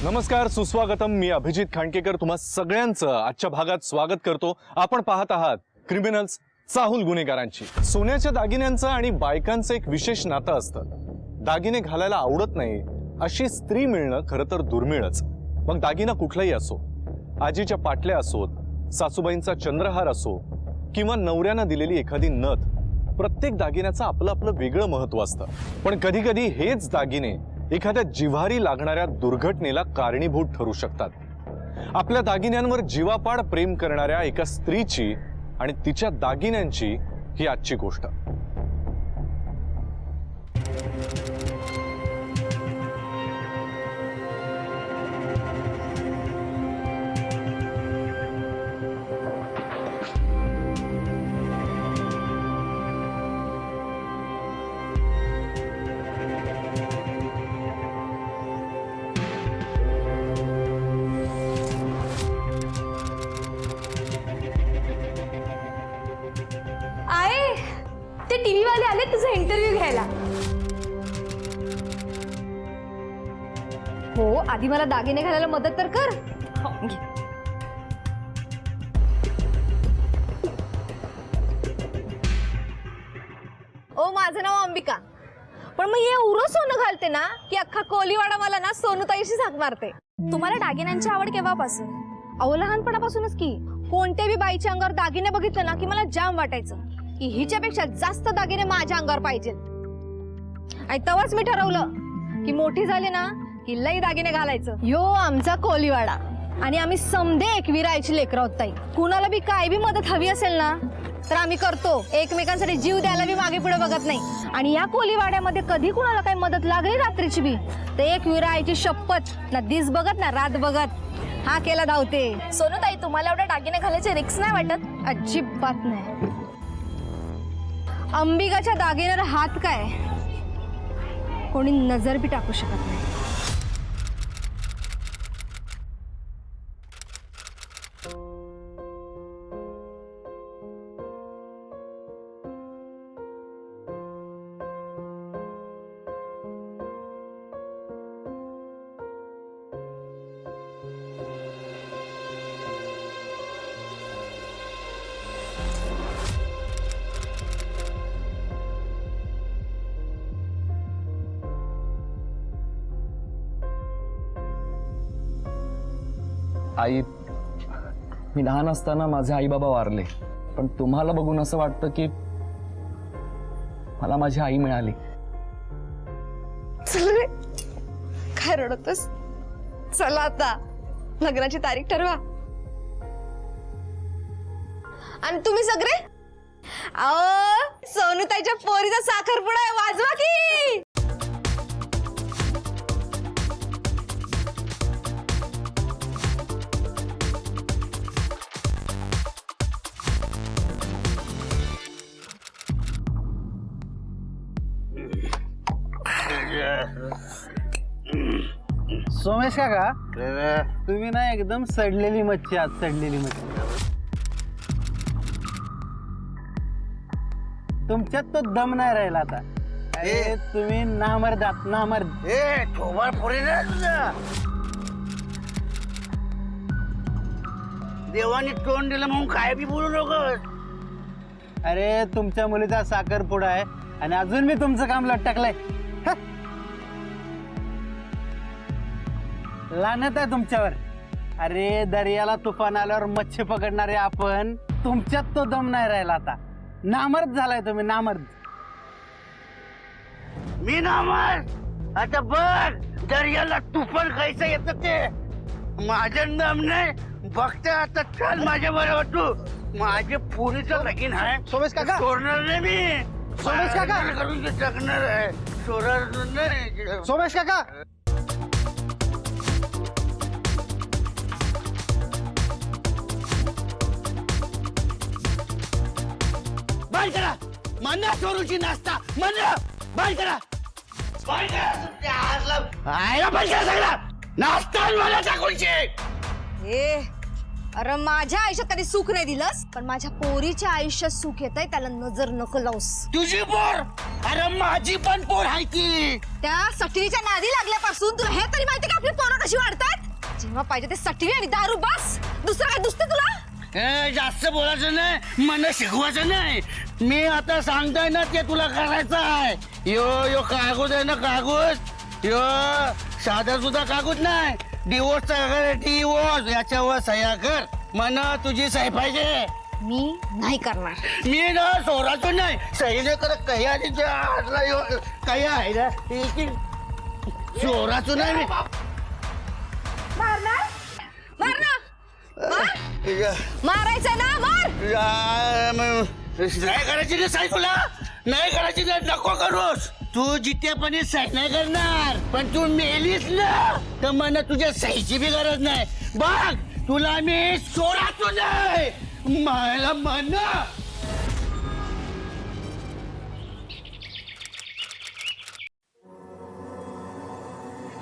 नमस्कार, सुस्वागतम. मी अभिजित खांडकेकर तुम्हा सगळ्यांचं आजच्या भागात स्वागत करतो. आपण पाहत आहात क्रिमिनल्स, चाहूल गुन्हेगारांची. सोन्याच्या दागिन्यांचं आणि बायकांचं एक विशेष नातं असतं. दागिने घालायला आवडत नाही अशी स्त्री मिळणं खरं तर दुर्मिळच. मग दागिना कुठलाही असो, आजीच्या पाटल्या असोत, सासूबाईंचा चंद्रहार असो किंवा नवऱ्यानं दिलेली एखादी नथ, प्रत्येक दागिन्याचं आपलं आपलं वेगळं महत्व असतं. पण कधी कधी हेच दागिने एखाद्या जिव्हारी लागणाऱ्या दुर्घटनेला कारणीभूत ठरू शकतात. आपल्या दागिन्यांवर जीवापाड प्रेम करणाऱ्या एका स्त्रीची आणि तिच्या दागिन्यांची ही आजची गोष्ट. ते टीव्ही वाले आले तुझा इंटरव्ह्यू घ्यायला. हो, आधी मला दागिने घालायला मदत तर कर. ओ, माझं नाव अंबिका. पण मग हे उरं सोनं घालते ना की अख्खा कोलीवाडा मला ना सोनूताईशी झाक मारते. तुम्हाला दागिन्यांची आवड केव्हापासून? अहो, लहानपणापासूनच की. कोणत्याही बाईच्या अंगावर दागिने बघितलं ना की मला जाम वाटायचं की हिच्यापेक्षा जास्त दागिने माझ्या अंगावर पाहिजे. आणि तेव्हाच मी ठरवलं की मोठी झाली ना की लई दागिने घालायचं. यो आमचा कोलीवाडा आणि आम्ही समदे एकविरायची लेकरं आहोत ताई. कुणाला बी काय बी मदत हवी असेल ना तर आम्ही करतो. एकमेकांसाठी जीव द्यायला बी मागे पुढे बघत नाही. आणि या कोलीवाड्यामध्ये कधी कुणाला काही मदत लागली रात्रीची बी तर एकविरायची शपथ, ना दिस बघत ना रात बघत हा केला धावते. सोनूताई, तुम्हाला एवढे दागिने घालायचे रिक्स नाही वाटत? अजिबात नाही. अंबिकाच्या दागिन्यावर हात काय कोणी नजर बी टाकू शकत नाही. आई, मी लहान असताना माझे आई बाबा वारले, पण तुम्हाला बघून असं वाटतं की मला माझी आई मिळाली. चल रे, काय रडतोस? चला आता लग्नाची तारीख ठरवा. आणि तुम्ही सगळे सोनूताईच्या पोरीचा साखरपुडा आहे, वाजवा की. सोमेश काका, तुम्ही ना एकदम सडलेली मच्छी आहात. सडलेली मच्छी. तुमच्यात तो दम नाही राहिला आता. अरे तुम्ही नामर्द आहात, नामर्द. देवाने तोंड दिलं म्हणून काय बी बोलू नको. अरे तुमच्या मुलीचा साखरपुडा आहे आणि अजून मी तुमचं काम लटकलंय. लानत आहे तुमच्यावर. अरे दर्याला तुफान आल्यावर मच्छी पकडणारे आपण, तुमच्यात तो दम नाही राहिला आता. नामर्द झालाय तुम्ही, नामर्द. मी नामर आता बघ दर्याला तुफान खायचं येतं ते. माझ्या दम नाही बघते आता. चल माझ्या बरोबर तू. माझे पुरीचं लगीन आहे. सोमेश काका, सोडणार नाही मी. सोमेश काका करून टाकणार आहे. सोडणार नाही. सोमेश काका. बाय करा मन्ना सोरूची नाश्ता. मन्ना बाय करा. बाय करा. आयला पैसा सगळा नाश्ता मला टाकूनची. अरे माझ्या आयुष्यात कधी सुख नाही दिलंस, पण माझ्या पोरीच्या आयुष्यात सुख येतंय, त्याला नजर नको लावूस. तुझी पोर? अरे माझी पण पोर आहे की. त्या सटवीच्या नादी लागल्यापासून तुला हे तरी माहिती का आपली पोरं कशी वाढतात? जेव्हा पाहिजे ते सटवी आणि दारू बस. दुसरं काय दुसतं तुला? जास्त बोलायचं नाही, मला शिकवायचं नाही. मी आता सांगताय ना ते तुला करायचं आहे. यो कागद आहे ना, कागद यो साधा सुद्धा कागद नाही, डिवोर्सचा डिवोर्स, याच्यावर सह्या कर. म्हणा तुझी सही पाहिजे. मी नाही करणार. मी ना सोडायचो नाही, सही नाही करत. काही आणि काही आहे ना चोराचो नाही मी. मारणार मारायचं ना, मार. नाही करायची ना साई, तुला नाही करायची ना, नको करूस. तू जितेपणी सही नाही करणार, पण तू मेलीस ना तर मला तुझ्या सहीची बी गरज नाही. बघ तुला मी सोडायचो नाही, मला म्हण.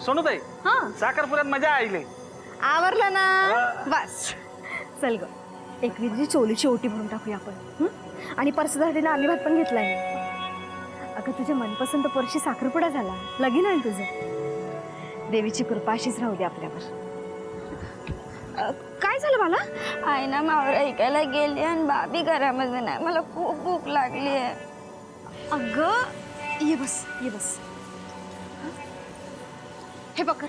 सोनूताई, हा साखरपुऱ्यात मजा आली. आवरलं ना. बस चल ग, एकवीरची चोलीची ओटी भरून टाकूया आपण. आणि परसासाठी आम्ही भात पण घेतलाय. अगं तुझ्या मनपसंत परशी साखरपुडा झाला, लगीन आहे तुझं. देवीची कृपा अशीच राहू दे आपल्यावर. काय झालं मला? आई ना मावळ ऐकायला गेली आणि बाबी घरामध्ये नाही. मला खूप भूक लागली आहे. अगं ये बस ये बस. हे पकड.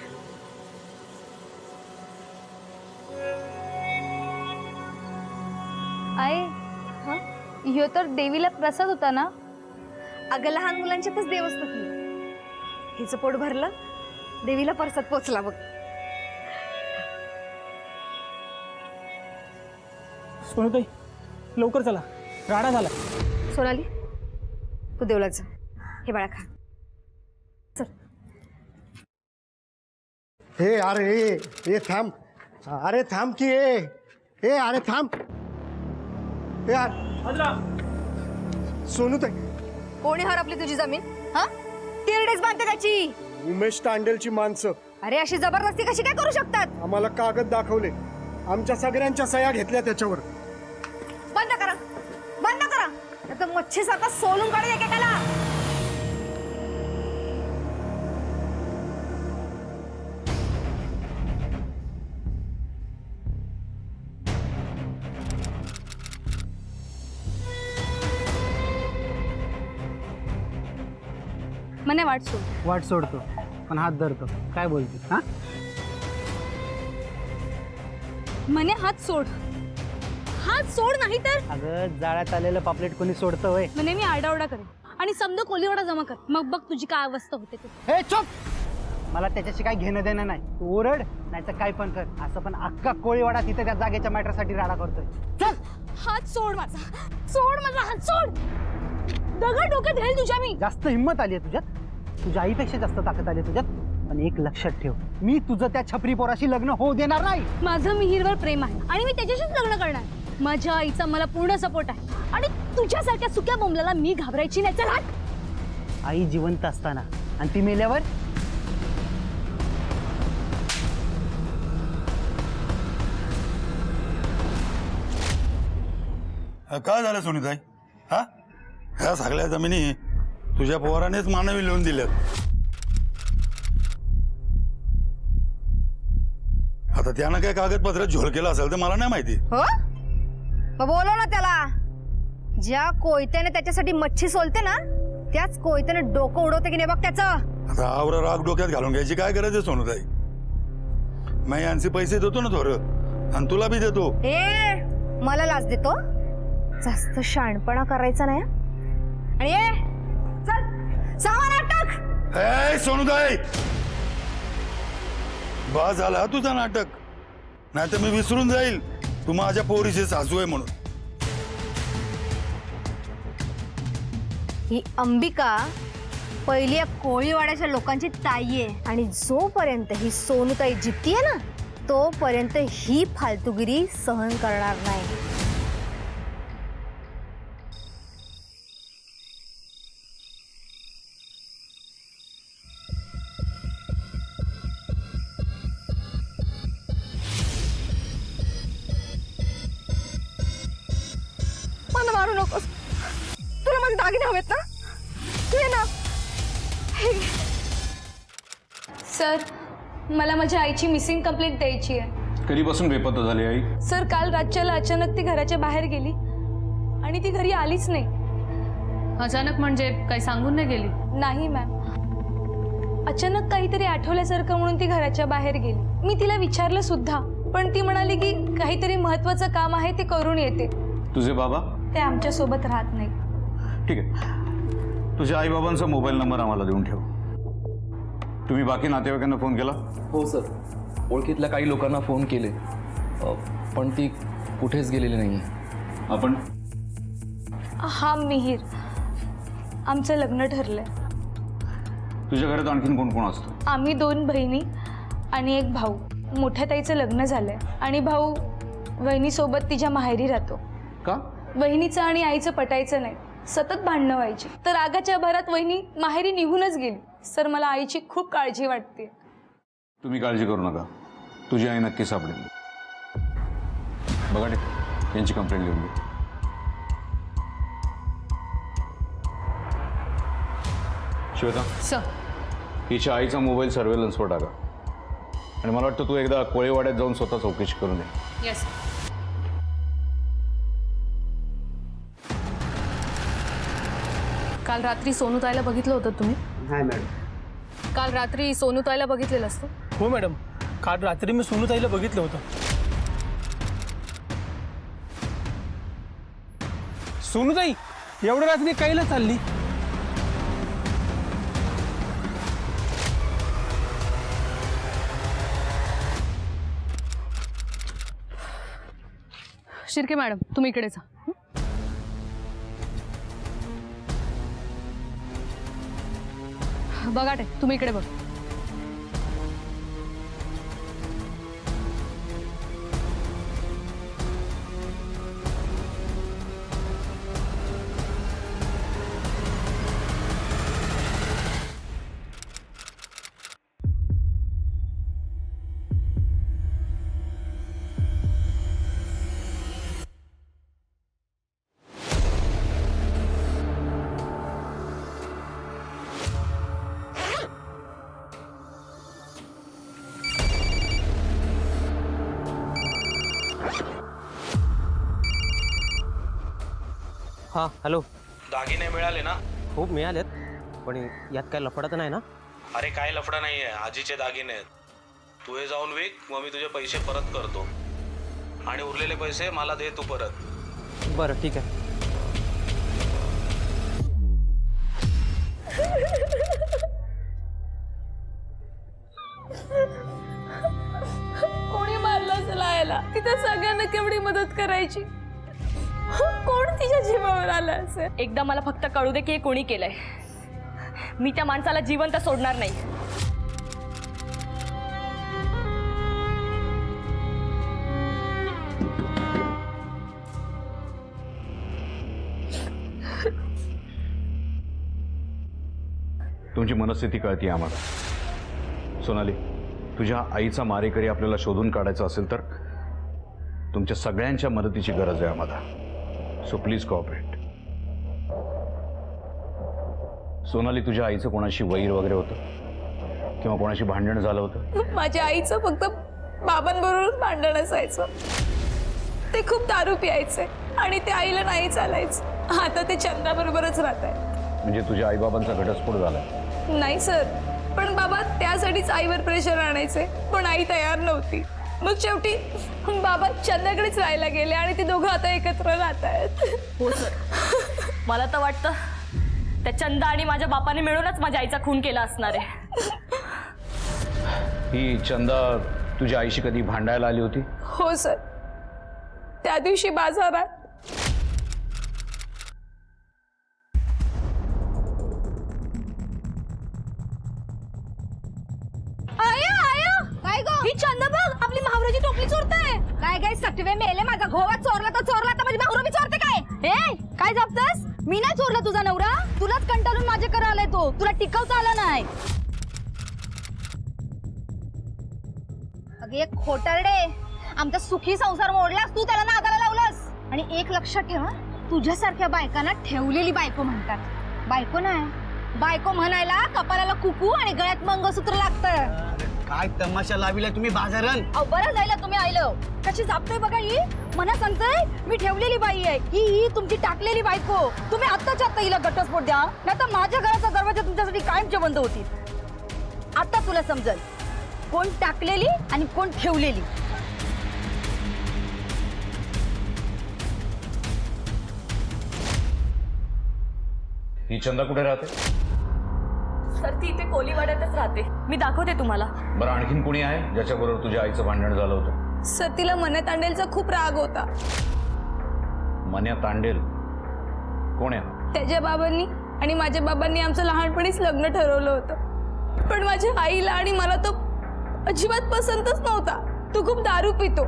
आई ह्यो तर देवीला प्रसाद होता ना. अगं लहान मुलांच्यातच देव असतो की. हिचं पोट भरलं, देवीला परसाद पोचला बघ. सोनूताई लवकर चला, राडा झाला. सोनाली तू देवला जा. हे बाळा खा. चल. हे अरे ए थांब, अरे थांब की ए अरे थांब. ए यार सोनूताई, कोणी हरपली तुझी जमीन? हा तिरडेच बांधते त्याची. उमेश तांडेलची माणसं अरे अशी जबरदस्ती कशी काय करू शकतात? आम्हाला कागद दाखवले, आमच्या सगळ्यांच्या सह्या घेतल्या त्याच्यावर. बंद करा बंद करा, नाहीतर मच्छीसारखा सोलून काढेल एकेकाला. मने वाट सोड. वाट सोडतो पण हात धरतो. काय बोलते? हा मने हात सोड. हात सोड नाही तर अगं जाळ्यात आलेलं पापलेट कोणी सोडतं वय? मने मी आरडाओरडा करेन आणि समजा कोलीवडा जमा कर. मग बघ तुझी काय अवस्था होते ते. हे चुप, मला त्याच्याशी काही घेणं देणं नाही. तू ओरड नाही तर काय पण कर. असं पण अख्खा कोळीवाडा तिथे त्या जागेच्या मॅटरसाठी राडा करतोय. चल. हात सोड माझा. सोड माझा हात सोड. दगड डोक्यात घाल तुझ्या मी. जास्त हिंमत आली आहे तुझ्यात, तुझ्या आईपेक्षा जास्त ताकद आली आहे तुझ्यात. पण एक लक्षात ठेव, मी तुझं त्या छपरी पोराशी लग्न होऊ देणार नाही. माझं मिहीरवर प्रेम आहे आणि मी त्याच्याशीच लग्न करणार. माझ्या आईचा मला पूर्ण सपोर्ट आहे आणि तुझ्यासारख्या सुक्या बोंबलाला मी घाबरायची नाही. चल हात. आई जिवंत असताना आणि ती मेल्यावर काय झालं सुनीताई? हा ह्या सगळ्या जमिनी तुझ्या पोरानेच मानवी लिहून दिल्यात. आता त्यानं काय कागदपत्र झोल केलं असेल तर मला नाही माहिती. हो मग बोलव ना त्याला. ज्या कोयत्याने त्याच्यासाठी मच्छी सोलते ना, त्याच कोयत्याने डोकं उडवते की नाही बघ त्याचं. आता आवर राग डोक्यात घालून घ्यायची काय गरज आहे सोनूताई? मी यांचे पैसे देतो ना थोडं, आणि तुला बी देतो. ए मला लाच देतो. जास्त शहाणपणा करायचा नाही. आणि ए चल सामान अटक. ए सोनूताई, बा झाला तुझा नाटक, नाही तर मी विसरून जाईल तू माझ्या पोरीची सासू आहे म्हणून. ही अंबिका पहिली या कोळीवाड्याच्या लोकांची ताई आहे. आणि जोपर्यंत ही सोनूताई जित्तीये ना, तोपर्यंत ही फालतूगिरी सहन करणार नाही. मला मारू नकोस. तुला माझे दागिने हवेत ना, तू ये ना. सर मला माझ्या आईची मिसिंग कंप्लेंट द्यायची आहे. कधीपासून बेपत्ता झाली आई? सर, काल रातच्याला अचानक ती घराच्या बाहेर गेली आणि ती घरी आलीच नाही. अचानक म्हणजे काही सांगून नाही गेली? नाही मॅम, अचानक काहीतरी आठवल्यासारखं म्हणून ती घराच्या बाहेर गेली. मी तिला विचारलं सुद्धा, पण ती म्हणाली की काहीतरी महत्वाचं काम आहे ते करून येते. तुझे बाबा? ते आमच्या सोबत राहत नाही. ठीक आहे, तुझ्या आई बाबांचा मोबाईल नंबर आम्हाला देऊन ठेव. तुम्ही बाकी नातेवाईकांना फोन केला? हो सर, ओळखीतल्या काही लोकांना फोन केले, पण ती कुठेच गेलेली नाही. आपण? हा मिहीर, आमचं लग्न ठरलंय. तुझ्या घरात आणखीन कोण कोण असतं? आम्ही 2 बहिणी आणि एक भाऊ. मोठ्या ताईचं लग्न झालंय आणि भाऊ वहिनीसोबत तिच्या माहेरी राहतो. का? वहिनीचं आणि आईचं पटायचं नाही, सतत भांडणं व्हायची. तर रागाच्या भरात वहिनी माहेरी निघूनच गेली. सर, मला आईची खूप काळजी वाटते. तुम्ही काळजी करू नका, तुझी आई नक्की सापडेल. बघा यांची कंप्लेंट लिहून घे. श्वेता, सर, हिच्या आईचा मोबाईल सर्वेलन्सवर टाका आणि मला वाटतं तू एकदा कोळेवाड्यात जाऊन स्वतः चौकशी करून ये. येस. काल रात्री सोनूताईला बघितलं होतं तुम्ही? हाय मॅडम. काल रात्री सोनूताईला बघितलेलं असतं? हो मॅडम, काल रात्री मी सोनूताईला बघितलं होतं. सोनूताई एवढ्या रात्री कायला चालली? शिर्के मॅडम, तुम्ही इकडे जा. बघा तुम्ही इकडे बघ. हां हॅलो. दागिने मिळाले ना? हो मिळालेत, पण यात काय लफडा तर नाही ना? अरे काय लफडा नाहीये, आजीचे दागिने आहेत. तू हे जाऊन विक, मग मी तुझे पैसे परत करतो आणि उरलेले पैसे मला दे तू परत. बरं ठीक आहे. कोणी मारलं असेल आईला? तिथं सगळ्यांना केवढी मदत करायची. कोण तिच्या जीवावर आलं असेल? एकदा मला फक्त कळू दे की हे कोणी केलंय. मी त्या माणसाला जिवंत सोडणार नाही. तुमची मनस्थिती कळते आम्हाला. सोनाली, तुझ्या आईचा मारेकरी आपल्याला शोधून काढायचा असेल तर तुमच्या सगळ्यांच्या मदतीची गरज आहे आम्हाला. So please cooperate. सोनाली, तुझ्या आईचं कोणाशी वैर वगैरे होतं किंवा कोणाशी भांडण झालं होतं? माझ्या आईचं फक्त बाबांबरोबरच भांडण असायचं. ते खूप दारू प्यायचे आणि ते आईला नाही चालायचं. आता ते चंद्राबरोबरच राहत आहेत. म्हणजे तुझ्या आईबाबांचा घटस्फोट झाला? नाही सर, पण बाबा त्यासाठीच आईवर प्रेशर आणायचे, पण आई तयार नव्हती. मग शेवटी बाबा चंद्राकडेच राहायला गेले आणि ते दोघं आता एकत्र राहत आहेत. हो सर, मला तर वाटतं त्या चंदा आणि माझ्या बापाने मिळूनच माझ्या आईचा खून केला असणार आहे. ही चंदा तुझ्या आईशी कधी भांडायला आली होती? हो सर, त्या दिवशी बाजारात. काय गो? ही चंदा बघ, आपली महावराची टोपली चोरताय. काय काय सटवे मेले, माझा गोवा चोरला तर चोरला, तर माझी भाऊ बी चोरते काय? ए काय जपतस? मी नाही चोरला तुझा नवरा, तुलाच कंटाळून माझ्याकडे आलाय तो. तुला टिकवता आला नाही. अगे खोटरडे, आमचा सुखी संसार मोडलास तू, त्याला नादाला लावलास. आणि एक लक्षात ठेवा, तुझ्यासारख्या बायकांना ठेवलेली बायको म्हणतात. बायको नाही, बायको म्हणायला कपाळाला कुकू आणि गळ्यात मंगळसूत्र लागतं. काय तमाशा लाविला तुम्ही बाजारात? अहो बरं जायला तुम्ही आयलं कशी जापतोय बघा ही. मना सांगतोय मी ठेवलेली बाई आहे ही तुमची टाकलेली बायको. तुम्ही आत्ताच्या आत्ता हिला घटस्फोट द्या, नाही तर माझ्या घराचा दरवाजा तुमच्यासाठी कायमचे बंद होतील. आता तुला समजेल कोण टाकलेली आणि कोण ठेवलेली. ही चंदा कुठे राहते? सर ती इथे कोलीवाड्यातच राहते. मी दाखवते तुम्हाला. बरं, आणखीन कोणी आहे ज्याच्याबरोबर तुझ्या आईचं भांडण झालं होतं? सर तिला मन्या तांडेलचा खूप राग होता. मन्या तांडेल कोण आहे? त्याच्या बाबांनी आणि माझ्या बाबांनी आमचं लहानपणीच लग्न ठरवलं होतं. पण माझ्या आईला आणि मला तो अजिबात पसंतच नव्हता. तो खूप दारू पितो,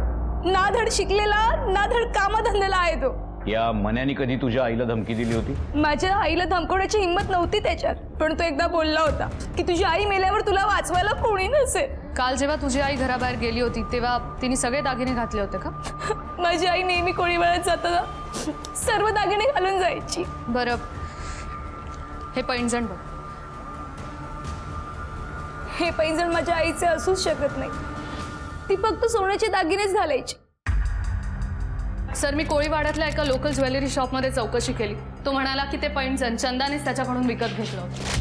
ना धड शिकलेला ना धड कामधंद्याला आहे तो. या मन्यानी कधी तुझ्या आईला धमकी दिली होती? माझ्या आईला धमकवण्याची हिंमत नव्हती त्याच्यात, पण तो एकदा बोलला होता की तुझी आई मेल्यावर तुला वाचवायला कोणी नसेल. काल जेव्हा तुझी आई घराबाहेर गेली होती तेव्हा तिने सगळे दागिने घातले होते का? माझी आई नेहमी कोळीवाड्यात जाताना सर्व दागिने घालून जायची. बरं, हे पैंजण बघ. हे पैंजण माझ्या आईचे असूच शकत नाही. ती फक्त सोन्याचे दागिनेच घालायची. सर मी कोळीवाड्यातल्या एका लोकल ज्वेलरी शॉपमध्ये चौकशी केली. तो म्हणाला की ते पैंजण चंदानेच त्याच्याकडून विकत घेतलं होतं.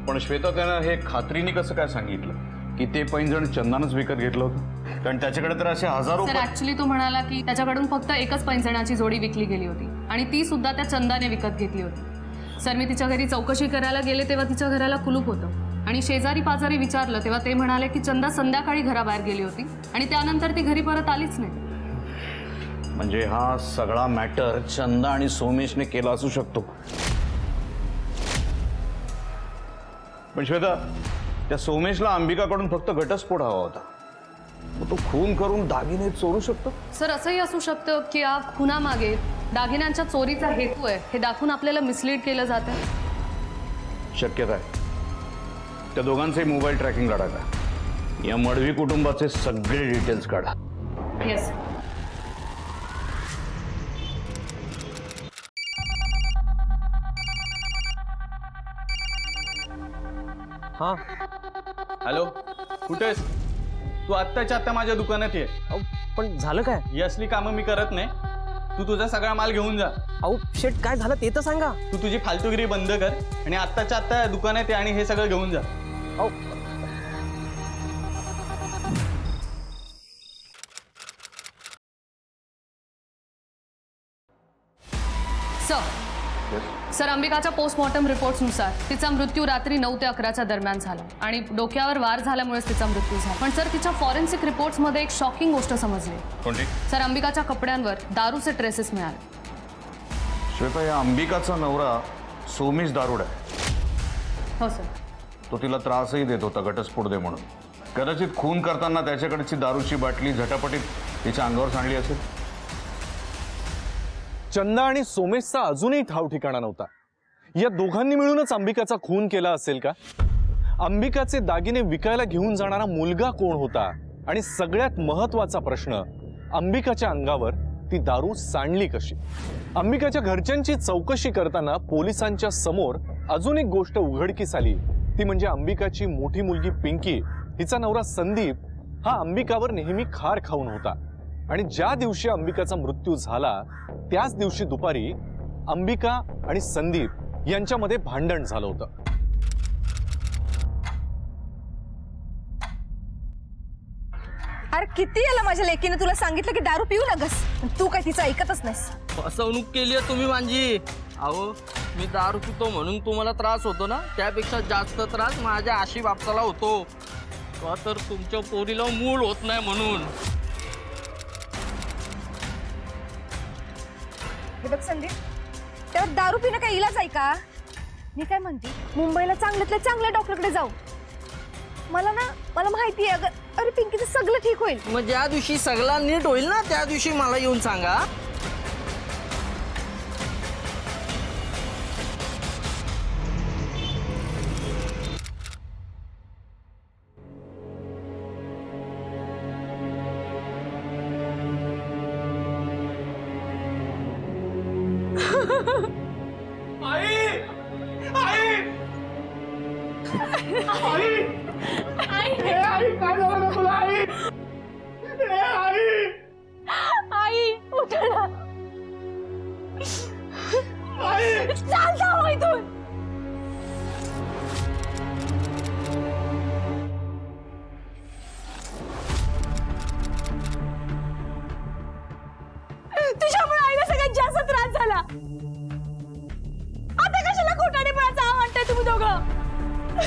पण श्वेता, त्यानं हे खात्रीने कसं काय सांगितलं की ते पैंजण चंदानच विकत घेतलं होतं? कारण त्याच्याकडे तर असे हजारो. सर ऍक्च्युली तो म्हणाला की त्याच्याकडून फक्त एकच पैंजणाची जोडी विकली गेली होती आणि ती सुद्धा त्या चंदाने विकत घेतली होती. सर मी तिच्या घरी चौकशी करायला गेले तेव्हा तिच्या घराला कुलूप होतं आणि शेजारी पाजारी विचारलं तेव्हा ते म्हणाले की चंदा संध्याकाळी घराबाहेर गेली होती आणि त्यानंतर ती घरी परत आलीच नाही. म्हणजे हा सगळा मॅटर चंदा आणि सोमेशने केला असू शकतो. पण श्वेता, त्या सोमेशला अंबिकाकडून फक्त घटस्फोट हवा होता. मग तो खून करून दागिने चोरू शकतो? सर असंही असू शकतं की या खुनामागे दागिन्यांच्या चोरीचा हेतू आहे हे दाखवून आपल्याला मिसलीड केलं जातं. शक्यता आहे. त्या दोघांचे मोबाईल ट्रॅकिंग काढा का? या मडवी कुटुंबाचे सगळे डिटेल्स काढा. येस. हां हॅलो, कुठेस तू? आत्ताच्या आत्ता माझ्या दुकानात ये. पण झालं काय? ही असली कामं मी करत नाही. तू तुझा सगळा माल घेऊन जा. अहो शेट काय झालं ते तर सांगा. तू तुझी फालतूगिरी बंद कर आणि आत्ताच्या आत्ता दुकानात ये आणि हे सगळं घेऊन जा. अहो सर अंबिकाच्या पोस्टमॉर्टम रिपोर्ट्सनुसार तिचा मृत्यू रात्री 9 ते 11च्या दरम्यान झाला आणि डोक्यावर वार झाल्यामुळेच तिचा मृत्यू झाला. पण सर तिच्या फॉरेन्सिक रिपोर्ट्समध्ये एक शॉकिंग गोष्ट समजली. कोणती? सर अंबिकाच्या कपड्यांवर दारूचे ट्रेसेस मिळाले. श्वेता, या अंबिकाचा नवरा सोमेश दारुड आहे. हो सर. तो तिला त्रासही देत होता घटस्फोट दे म्हणून. कदाचित खून करताना त्याच्याकडची दारूची बाटली झटापटीत तिच्या अंगावर सांडली असेल. चंदा आणि सोमेशचा अजूनही ठाव ठिकाणा नव्हता. या दोघांनी मिळूनच अंबिकाचा खून केला असेल का? अंबिकाचे दागिने विकायला घेऊन जाणारा मुलगा कोण होता? आणि सगळ्यात महत्वाचा प्रश्न, अंबिकाच्या अंगावर ती दारू सांडली कशी? अंबिकाच्या घरच्यांची चौकशी करताना पोलिसांच्या समोर अजून एक गोष्ट उघडकीस आली. ती म्हणजे अंबिकाची मोठी मुलगी पिंकी, हिचा नवरा संदीप हा अंबिकावर नेहमी खार खाऊन होता. आणि ज्या दिवशी अंबिकाचा मृत्यू झाला त्याच दिवशी दुपारी अंबिका आणि संदीप यांच्यामध्ये भांडण झालं होतं. अरे किती याला माझ्या लेकीने तुला सांगितलं की दारू पिऊ नगस, तू काय तिचं ऐकतच नाहीस. फसवणूक केली आहे तुम्ही माझी. अहो मी दारू पितो म्हणून तुम्हाला त्रास होतो ना, त्यापेक्षा जास्त त्रास माझ्या आशी बापसाला होतो. का तर तुमच्या पोरीला मूळ होत नाही म्हणून. हे बघ संदीप, त्यावर दारू पिणं काय इलाज आहे का? मी काय म्हणते, मुंबईला चांगल्यातल्या चांगल्या डॉक्टरकडे जाऊ. मला माहिती आहे. अरे पिंकीचं सगळं ठीक होईल. मग ज्या दिवशी सगळं नीट होईल ना त्या दिवशी मला येऊन सांगा. आई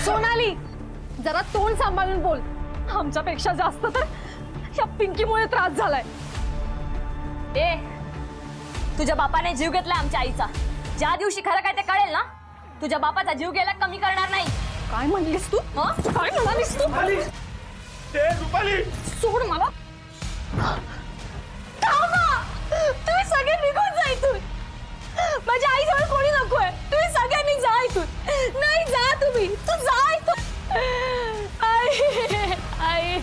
सोनाली, जरा तोंड सांभाळून बोल. आमच्यापेक्षा जास्त तर या पिंकीमुळे त्रास झालाय. ए, तुझ्या बापाने जीव घेतलाय आमच्या आईचा. ज्या दिवशी खरं काय ते कळेल ना, तुझ्या बापाचा जीव गेला कमी करणार नाही. काय म्हणलीस तू? काय म्हणालीस तू? सोड मला. थांबा, तुम्ही सगळे निघून जा इथून. माझ्या आईजवळ कोणी नकोय. तुम्ही सगळ्यांनी जा इथून. नाही, जा तुम्ही. तू जा इथून. आई, आई.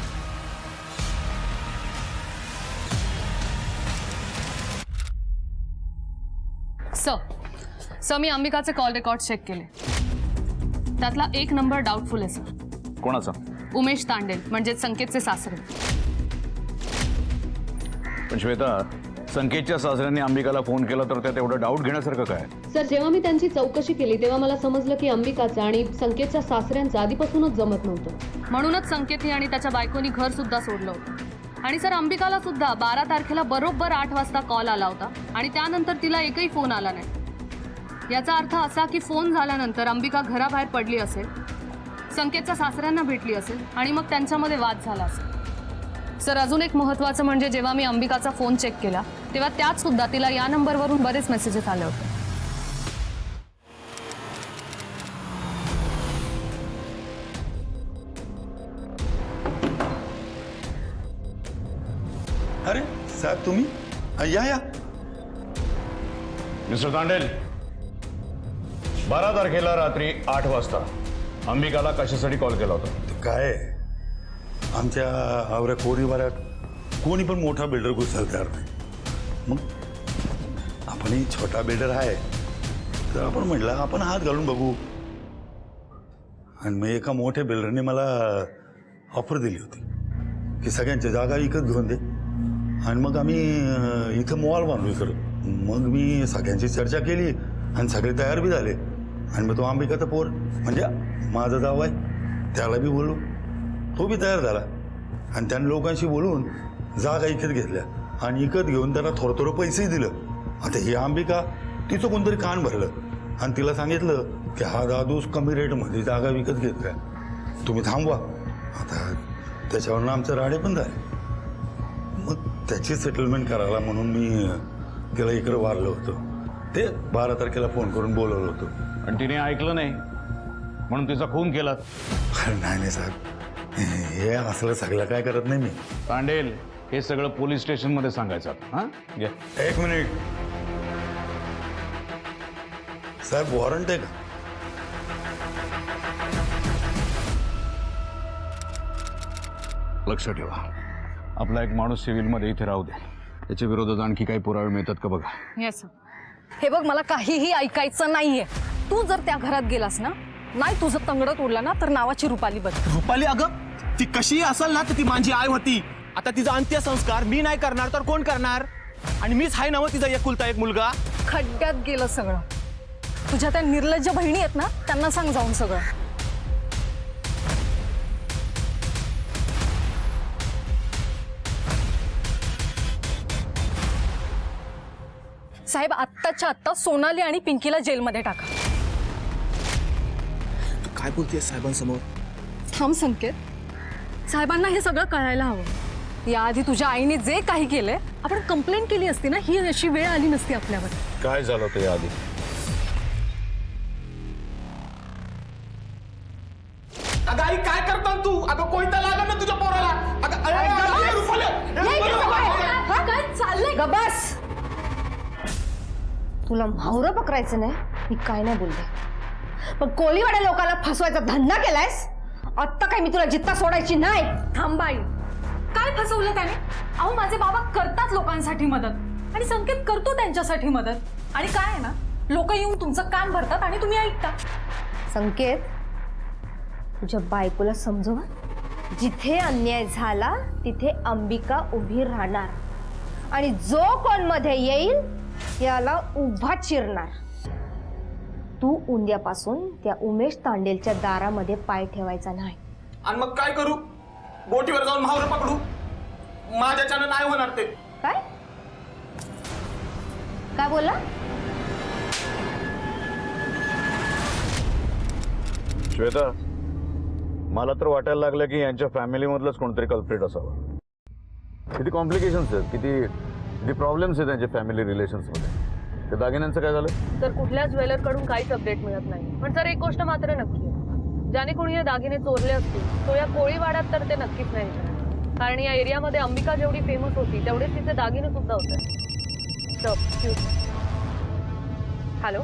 सर मी अंबिकाचे कॉल रेकॉर्ड चेक केले. त्यातला एक नंबर डाऊटफुल आहे सर. कोणाचा? उमेश तांडेल म्हणजे संकेतचे सासरे. पण श्वेता, संकेतच्या सासऱ्यांनी अंबिकाला फोन केला तर त्यात एवढं डाऊट घेण्यासारखं काय? सर जेव्हा मी त्यांची चौकशी केली तेव्हा मला समजलं की अंबिकाचं आणि संकेतच्या सासऱ्यांचं आधीपासूनच जमत नव्हतं. म्हणूनच संकेतनी आणि त्याच्या बायकोनी घर सुद्धा सोडलं होतं. आणि सर अंबिकाला सुद्धा 12 तारखेला बरोबर 8 वाजता कॉल आला होता आणि त्यानंतर तिला एकही फोन आला नाही. याचा अर्थ असा की फोन झाल्यानंतर अंबिका घराबाहेर पडली असेल, संकेतच्या सासऱ्यांना भेटली असेल आणि मग त्यांच्यामध्ये वाद झाला असेल. सर अजून एक महत्त्वाचं म्हणजे जेव्हा मी अंबिकाचा फोन चेक केला तेव्हा त्यात सुद्धा तिला या नंबरवरून बरेच मेसेजेस आले होते. अरे साहेब तुम्ही या. मिस्टर तांडेल, 12 तारखेला रात्री 8 वाजता अंबिकाला कशासाठी कॉल केला होता? ते काय आमच्या आवऱ्या कोरीवाऱ्यात कोणी पण मोठा बिल्डर घुसायला तयार नाही. मग आपणही छोटा बिल्डर आहे तर आपण म्हटलं आपण हात घालून बघू. आणि मग एका मोठ्या बिल्डरने मला ऑफर दिली होती की सगळ्यांच्या जागा विकत घेऊन दे आणि मग आम्ही इथं मॉल बांधू इकडं. मग मी सगळ्यांची चर्चा केली आणि सगळे तयार बी झाले. आणि मग तो अंबिकाचा पोर म्हणजे माझा जाव आहे त्याला बी बोललो, तो बी तयार झाला. आणि त्याने लोकांशी बोलून जागा विकत घेतल्या आणि विकत घेऊन त्यांना थोडं थोडं पैसेही दिलं. आता ही अंबिका तिचं कोणतरी कान भरलं आणि तिला सांगितलं की हा दादूस कमी रेटमध्ये जागा विकत घेतल्या, तुम्ही थांबवा. आता त्याच्यावरनं आमचं राडे पण झाले. मग त्याची सेटलमेंट करायला म्हणून मी तिला इकडं वारलं होतं. ते 12 तारखेला फोन करून बोलवलं होतं. आणि तिने ऐकलं नाही म्हणून तिचा खून केला? अरे नाही साहेब, हे असलं सगळं काय करत नाही मी. तांडेल, हे सगळं पोलीस स्टेशनमध्ये सांगायचं. हां घ्या. 1 मिनिट साहेब, वॉरंट आहे का? लक्ष ठेवा, आपला एक माणूस सिव्हिलमध्ये इथे राहू दे. त्याच्या विरोधात आणखी काही पुरावे मिळतात का बघा. Yes sir. हे बघ, मला काहीही ऐकायचं नाहीये. तू जर त्या घरात गेलास ना, नाही तुझं तंगडं तोडलं ना, तर नावाची रुपाली बदल. रुपाली अगं ती कशी असेल ना तर ती माझी आई होती. आता तिचा अंत्यसंस्कार मी नाही करणार तर कोण करणार? आणि मीच आहे ना मग तिचा एकुलता एक मुलगा. खड्ड्यात गेलं सगळं. तुझ्या त्या निर्लज्ज बहिणी आहेत ना, त्यांना सांग जाऊन सगळं. साहेब, आत्ताच्या आत्ता सोनाली आणि पिंकीला जेलमध्ये टाका. तू काय बोलतेस साहेबांसमोर? थांब संकेत, साहेबांना हे सगळं कळायला हवं. याआधी तुझ्या आईने जे काही केलंय, आपण कंप्लेंट केली असती ना, ही अशी वेळ आली नसती आपल्यावर. काय झालं होतं याआधी? अगं आई काय करता तू? अगं कोयता लागला ना तुझ्या पोराला. अगं काय चाललंय? गबस, तुला म्हावरं पकडायचं नाही, मी काय नाही बोलले. पण कोळीवाड्या लोकांना फसवायचा धंदा केलायस. आत्ता काय मी तुला जित्ता सोडायची नाही. थांबाई, काय फसवलं त्याने? अहो, माझे बाबा करतात लोकांसाठी मदत आणि संकेत करतो त्यांच्यासाठी मदत. आणि काय आहे ना, लोक येऊन तुमचं कान भरतात आणि तुम्ही ऐकता. संकेत, तुझ्या बायकोला समजव, जिथे अन्याय झाला तिथे अंबिका उभी राहणार आणि जो कोण मध्ये येईल याला उभा चिरणार. तू उद्यापासून त्या उमेश तांडेलच्या दारामध्ये पाय ठेवायचा नाही. आणि मग काय करू? बोटीवर जाऊन म्हावरं पकडू? माझ्याच्यानं नाही होणार ते. काय काय बोलला? श्वेता, मला तर वाटायला लागलं की यांच्या फॅमिलीमधलंच कोणतरी कल्प्रिट असावं. किती कॉम्प्लिकेशन्स आहेत, किती प्रॉब्लेम्स आहेत त्यांच्या फॅमिली रिलेशन्समध्ये. त्या दागिन्यांचं काय झालं? तर कुठल्या ज्वेलरकडून काहीच अपडेट मिळत नाही. पण सर एक गोष्ट मात्र नक्की आहे, ज्याने कोणी हे दागिने चोरले असतील तो या कोळीवाड्यात तर ते नक्कीच नाही विचारणार. कारण या एरियामध्ये अंबिका जेवढी फेमस होती तेवढेच तिचे दागिने सुद्धा होते. हॅलो,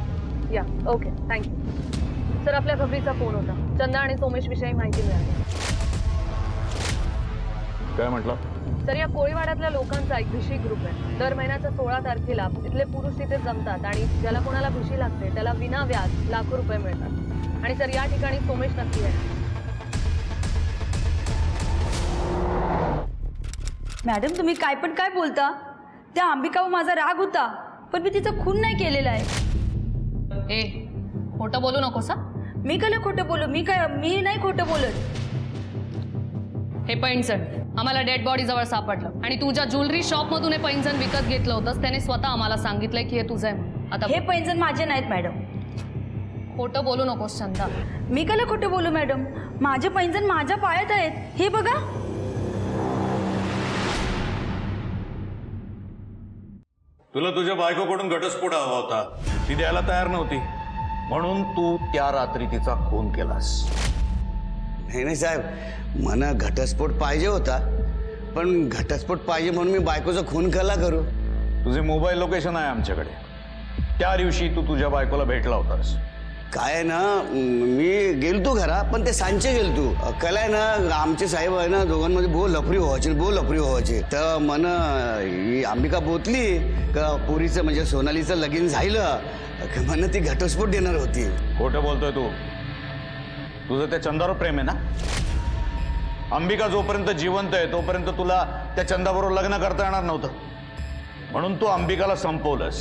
या ओके, थँक्यू. सर आपल्या घबरीचा फोन होता. चंदा आणि सोमेश विषयी माहिती मिळाली. काय म्हटलं? तर या कोळीवाड्यातल्या लोकांचा एक भिशी ग्रुप आहे. दर महिन्याच्या 16 तारखेला इथले पुरुष तिथे जमतात आणि ज्याला कोणाला भिशी लागते त्याला विना व्याज लाखो रुपये मिळतात. आणि सर या ठिकाणी सोमेश नक्की आहे. मॅडम तुम्ही काय पण काय बोलता? त्या अंबिकावर माझा राग होता, पण मी तिचा खून नाही केलेला आहे. ए खोटं बोलू नकोस. मी कला खोटं बोलू? मी नाही खोटं बोलत. हे पैंजण आम्हाला डेड बॉडी जवळ सापडलं आणि तू ज्या ज्वेलरी शॉप मधून हे पैंजण विकत घेतलं होतंस त्याने स्वतः आम्हाला सांगितलंय की हे तुझं आहे म्हणून. आता हे पैंजण माझे नाहीत मॅडम. खोटं बोलू नकोस चंदा. मी कला खोटं बोलू मॅडम? माझे पैंजण माझ्या पायात आहेत, हे बघा. तुला तुझ्या बायकोकडून घटस्फोट हवा होता, ती द्यायला तयार नव्हती, म्हणून तू त्या रात्री तिचा खून केलास. नाही साहेब, मला घटस्फोट पाहिजे होता, पण घटस्फोट पाहिजे म्हणून मी बायकोचा खून कला करू? तुझे मोबाईल लोकेशन आहे आमच्याकडे. त्या दिवशी तू तुझ्या बायकोला भेटला होतास. काय आहे ना, मी गेलतो घरा, पण ते सांचे गेलतो. कला आहे ना, आमचे साहेब आहे ना, दोघांमध्ये बहु लफरी व्हायची. तर मन अंबिका बोतली का पोरीचं म्हणजे सोनालीचं लगीन झालं, मन ती घटस्फोट देणार होती. खोटं बोलतोय तू. तुझं त्या चंदावर प्रेम आहे ना? अंबिका जोपर्यंत जिवंत आहे तोपर्यंत तुला त्या चंदाबरोबर लग्न करता येणार नव्हतं, म्हणून तू अंबिकाला संपवलंस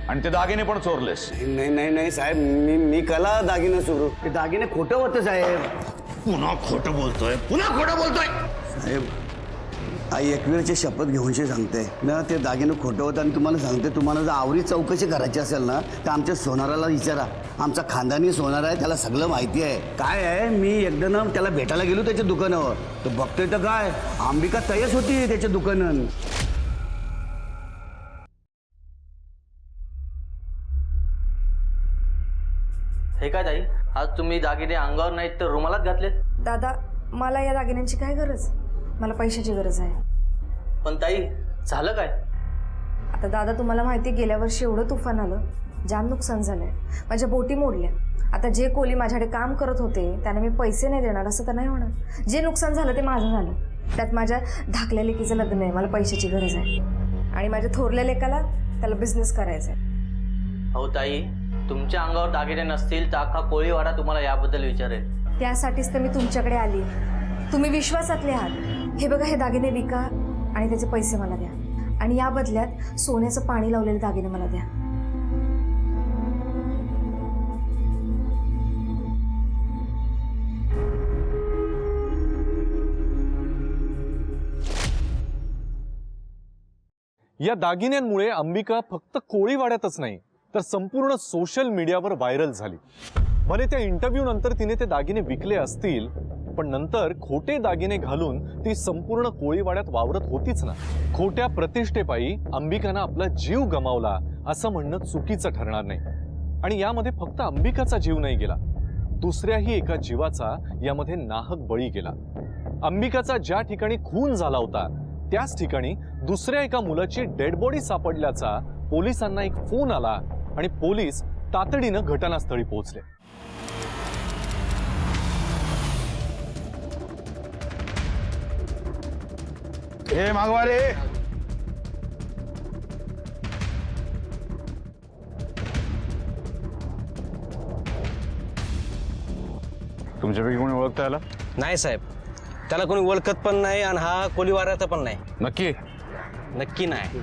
आणि ते दागिने पण चोरलेस. नाही साहेब, मी कला दागिने चोरू? ते दागिने खोटं होतं साहेब. पुन्हा खोटं बोलतोय साहेब, आई एकवीरची शपथ घेऊनशी सांगते ना, ते दागिने खोटं होतं. आणि तुम्हाला सांगते, तुम्हाला जर आवरी चौकशी करायची असेल ना तर आमच्या सोनाराला विचारा. आमचा खानदानी सोनार आहे, त्याला सगळं माहिती आहे. काय आहे, मी एकदा ना त्याला भेटायला गेलो त्याच्या दुकानावर, तर बघतोय तर काय अंबिका तयच होती त्याच्या दुकानात. हे काय ताई, आज तुम्ही दागिने अंगावर नाहीत तर रुमालात घातलेत? दादा, मला या दागिन्यांची काय गरज? मला पैशाची गरज आहे. पण ताई झालं काय? आता दादा तुम्हाला माहिती, गेल्या वर्षी एवढं तुफान आलं, जाम नुकसान झालंय. माझ्या बोटी मोडल्या. आता जे कोली माझ्याकडे काम करत होते त्यांना मी पैसे नाही देणार असं तर नाही होणार. जे नुकसान झालं ते माझं झालं. त्यात माझ्या धाकल्या लेकीचं लग्न आहे, मला पैशाची गरज आहे. आणि माझ्या थोरल्या लेकाला त्याला बिझनेस करायचा आहे. हो ताई, तुमच्या अंगावर दागिने नसतील तर अख्खा कोळीवाडा तुम्हाला याबद्दल विचारेल. त्यासाठीच तर मी तुमच्याकडे आली. तुम्ही विश्वासातले आहात. हे बघा, हे दागिने विका आणि त्याचे पैसे मला द्या. आणि या बदल्यात सोन्याचं पाणी लावलेले दागिने मला द्या. या दागिन्यांमुळे अंबिका फक्त कोळीवाड्यातच नाही तर संपूर्ण सोशल मीडियावर व्हायरल झाली. भले त्या इंटरव्ह्यू नंतर तिने ते दागिने विकले असतील, पण नंतर खोटे दागिने घालून ती संपूर्ण कोळीवाड्यात वावरत होतीच ना. खोट्या प्रतिष्ठेपायी अंबिकानं आपला जीव गमावला असं म्हणणं चुकीचं ठरणार नाही. आणि यामध्ये फक्त अंबिकाचा जीव नाही गेला, दुसऱ्याही एका जीवाचा यामध्ये नाहक बळी गेला. अंबिकाचा ज्या ठिकाणी खून झाला होता त्याच ठिकाणी दुसऱ्या एका मुलाची डेड बॉडी सापडल्याचा पोलिसांना एक फोन आला आणि पोलीस तातडीनं घटनास्थळी पोहोचले. हे मागवा रे. तुमच्यापैकी कोणी ओळखता आला? नाही साहेब, त्याला कोणी ओळखत पण नाही आणि हा कोळीवाड्याचा पण नाही. नक्की नाही.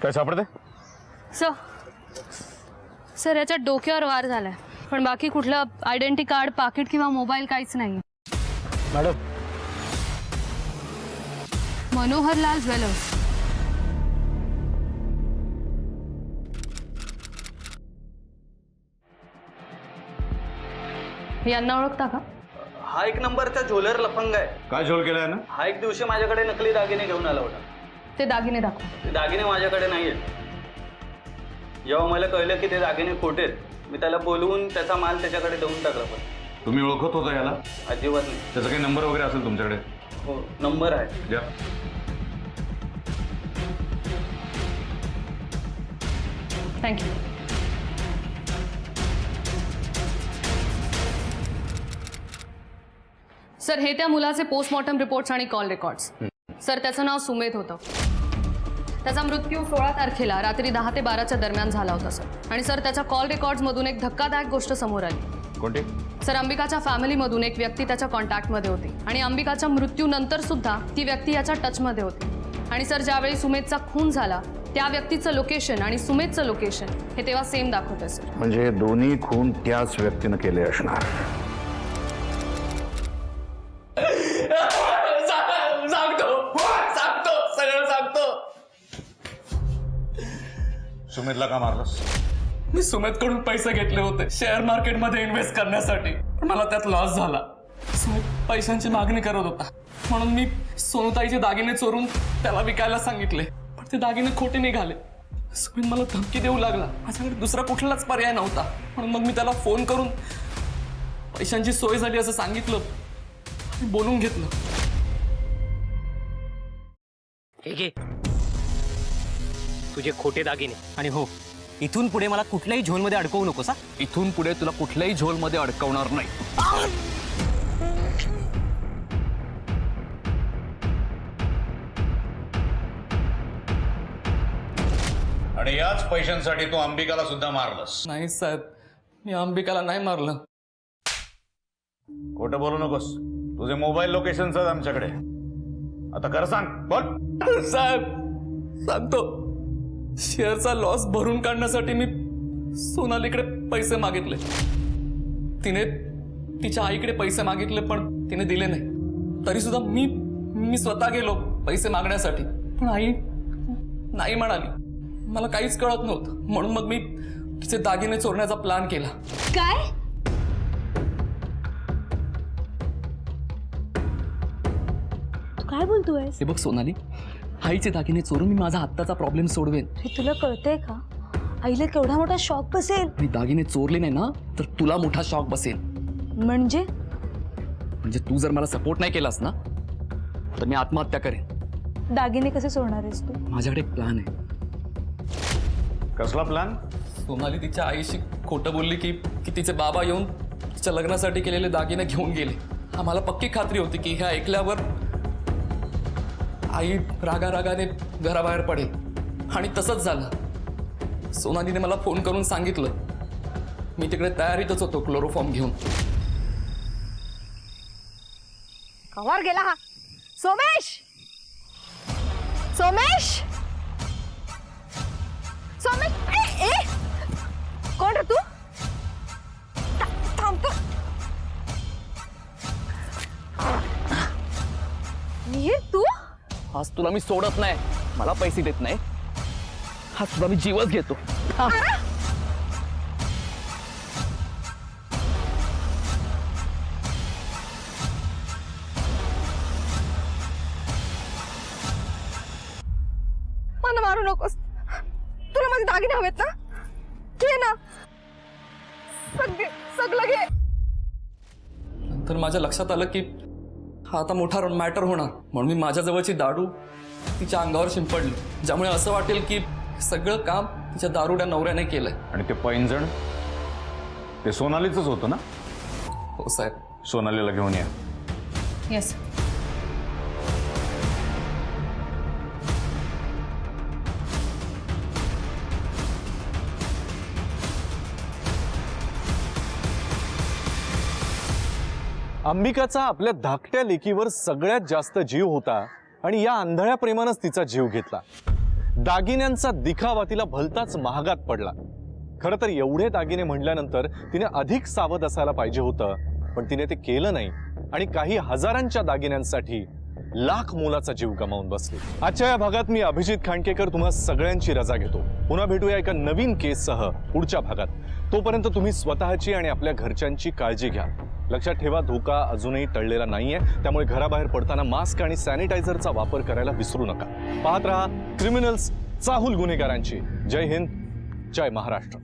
काय सापडते? सर याच्या डोक्यावर वार झालाय, पण बाकी कुठलं आयडेंटिटी कार्ड, पाकिट किंवा मोबाईल काहीच नाही. Madam, Manoharlal jewellers. यांना ओळखता का? हा एक नंबरचा झोलर लफंग आहे. काय झोल केलाय ना? हा एक दिवशी माझ्याकडे नकली दागिने घेऊन आला होता. ते दागिने दाखव. ते दागिने माझ्याकडे नाही आहेत. जेव्हा मला कळलं की ते दागिने खोटे आहेत, मी त्याला बोलवून त्याचा माल त्याच्याकडे देऊन टाकला. पण तुम्ही ओळखत होता याला? अजिबात नाही. त्याचा काही नंबर वगैरे असेल तुमच्याकडे? हो, नंबर आहे. द्या. थँक्यू. सर हे त्या मुलाचे पोस्टमॉर्टम रिपोर्ट्स आणि कॉल रेकॉर्ड्स. सर त्याचं नाव सुमेध होतं. त्याचा मृत्यू 16 तारखेला रात्री 10 ते 12च्या दरम्यान झाला होता सर. आणि सर त्याच्या कॉल रेकॉर्ड्समधून एक धक्कादायक गोष्ट समोर आली. कोणती? सर अंबिकाच्या फॅमिलीमधून एक व्यक्ती त्याच्या कॉन्टॅक्टमध्ये होती आणि अंबिकाच्या मृत्यूनंतर सुद्धा ती व्यक्ती याच्या टचमध्ये होती. आणि सर ज्यावेळी सुमेधचा खून झाला त्या व्यक्तीचं लोकेशन आणि सुमेधचं लोकेशन हे तेव्हा सेम दाखवतंय सर. म्हणजे हे दोन्ही खून त्याच व्यक्तीनं केले असणार. सांगतो सगळं सांगतो. सुमेधला का मारलंस? मी सुमेधकडून पैसे घेतले होते शेअर मार्केटमध्ये इन्व्हेस्ट करण्यासाठी, पण मला त्यात लॉस झाला. सुमेध पैशांची मागणी करत होता म्हणून मी सोनूताईचे दागिने चोरून त्याला विकायला सांगितले, पण ते दागिने खोटे निघाले. सुमेध मला धमकी देऊ लागला. माझ्याकडे दुसरा कुठलाच पर्याय नव्हता, म्हणून मग मी त्याला फोन करून पैशांची सोय झाली असं सांगितलं आणि बोलून घेतलं. ठीक आहे, तुझे खोटे दागिने. आणि हो, इथून पुढे मला कुठल्याही झोलमध्ये अडकवू नकोस. इथून पुढे तुला कुठल्याही झोलमध्ये अडकवणार नाही. आणि याच पैशांसाठी तू अंबिकाला सुद्धा मारलंस? नाही साहेब, मी अंबिकाला नाही मारलं. खोटं बोलू नकोस. तुझे मोबाईल लोकेशन्स आहेत आमच्याकडे. आता खरं सांग, बोल. साहेब सांगतो, शेअरचा लॉस भरून काढण्यासाठी मी सोनालीकडे पैसे मागितले. तिने तिच्या आईकडे पैसे मागितले पण तिने दिले नाही. तरी सुद्धा मी स्वतः गेलो पैसे मागण्यासाठी, पण आई नाही म्हणाली. मला काहीच कळत नव्हतं, म्हणून मग मी तिचे दागिने चोरण्याचा प्लॅन केला. काय? तू काय बोलतोय? हे बघ सोनाली, आईचे दागिने चोरून मी माझा आत्ताचा प्रॉब्लेम सोडवेन. हे तुला कळतंय का? आईला केवढा मोठा शॉक बसेल. आणि दागिने चोरले नाही ना तर तुला मोठा शॉक बसेल. म्हणजे तू जर मला सपोर्ट नाही केलास ना तर मी आत्महत्या करेन. दागिने कसे सोडणार आहेस तू? माझ्याकडे एक प्लॅन आहे. कसला प्लॅन? सोनाली तिच्या आईशी खोटं बोलली की तिचे बाबा येऊन तिच्या लग्नासाठी केलेले दागिने घेऊन गेले. आम्हाला पक्की खात्री होती की हे ऐकल्यावर आई रागारागाने घराबाहेर पडेल, आणि तसंच झालं. सोनालीने मला फोन करून सांगितलं. मी तिकडे तयारीतच होतो क्लोरोफॉर्म घेऊन. कवर गेला हा? सोमेश, सोमेश, सोमेश, ए ए कोण रे तू? थांबतो. मिहीर तू? आज तुला मी सोडत नाही. मला पैसे देत नाही, हा सुद्धा मी जीवच घेतो. मला मारू नकोस. तुला माझे दागिने हवेत ना? घे ना, सगळं घे. नंतर माझ्या लक्षात आलं की हा आता मोठा मॅटर होणार, म्हणून मी माझ्या जवळची दारू तिच्या अंगावर शिंपडली, ज्यामुळे असं वाटेल की सगळं काम तिच्या दारुड्या नवऱ्याने केलंय. आणि ते पैंजण ते सोनालीचंच होतं ना? हो साहेब. सोनालीला घेऊन या. येस. अंबिकाचा आपल्या धाकट्या लेकीवर सगळ्यात जास्त जीव होता आणि या आंधळ्या प्रेमानंच तिचा जीव घेतला. दागिन्यांचा दिखावा तिला भलताच महागात पडला. खरं तर एवढे दागिने म्हणल्यानंतर तिने अधिक सावध असायला पाहिजे होतं, पण तिने ते केलं नाही आणि काही हजारांच्या दागिन्यांसाठी लाख मोलाचा जीव गमावून बसली. आजच्या या भागात मी अभिजित खांडकेकर तुम्हा सगळ्यांची रजा घेतो. पुन्हा भेटूया एका नवीन केससह पुढच्या भागात. तोपर्यंत तुम्ही स्वतःची आणि आपल्या घरच्यांची काळजी घ्या. लक्षात ठेवा, धोका अजूनही टळलेला नाहीये, त्यामुळे घराबाहेर पडताना मास्क आणि सॅनिटायझरचा वापर करायला विसरू नका. पाहत रहा क्रिमिनल्स चाहूल गुन्हेगारांची. जय हिंद, जय महाराष्ट्र.